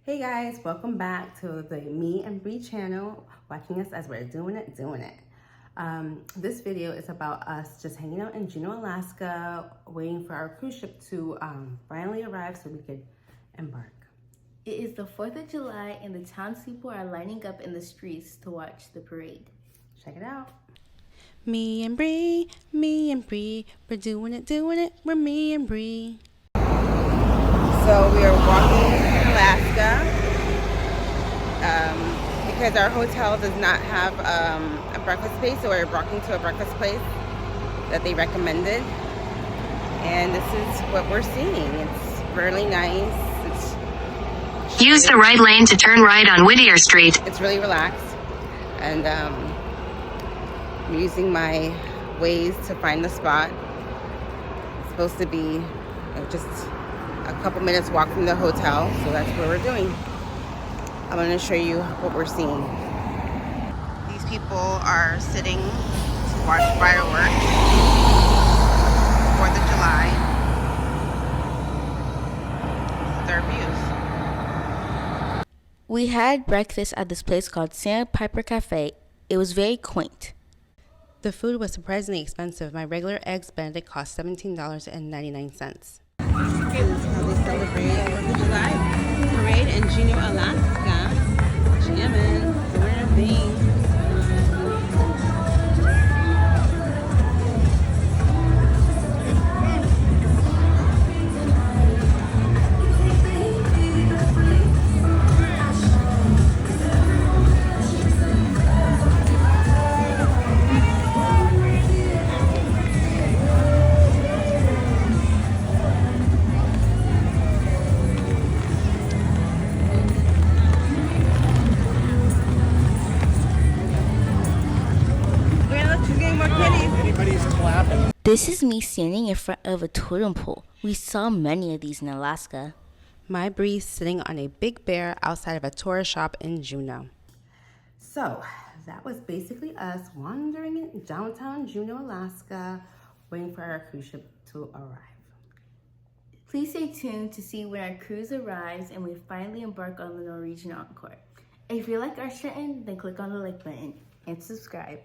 Hey guys, welcome back to the Me and Bree channel, watching us as we're doing it. This video is about us just hanging out in Juneau, Alaska, waiting for our cruise ship to finally arrive so we could embark. It is the 4th of July and the townspeople are lining up in the streets to watch the parade. Check it out. Me and Bree, we're doing it, we're me and Bree. So we are walking in Alaska because our hotel does not have a breakfast place, so we're walking to a breakfast place that they recommended. And this is what we're seeing. It's really nice. Use the right lane to turn right on Whittier Street. It's really relaxed. And I'm using my Waze to find the spot. It's supposed to be just a couple minutes walk from the hotel, so that's what we're doing. I'm going to show you what we're seeing. These people are sitting to watch fireworks, 4th of July. This is their views. We had breakfast at this place called Sandpiper Cafe. It was very quaint. The food was surprisingly expensive. My regular eggs Benedict cost $17.99. This is how they celebrate 4th of July parade in Juneau, Alaska. Jamming, doing their thing. This is me standing in front of a totem pole. We saw many of these in Alaska. My Bree sitting on a big bear outside of a tourist shop in Juneau. So that was basically us wandering in downtown Juneau, Alaska, waiting for our cruise ship to arrive. Please stay tuned to see when our cruise arrives and we finally embark on the Norwegian Encore. If you like our content, then click on the like button and subscribe.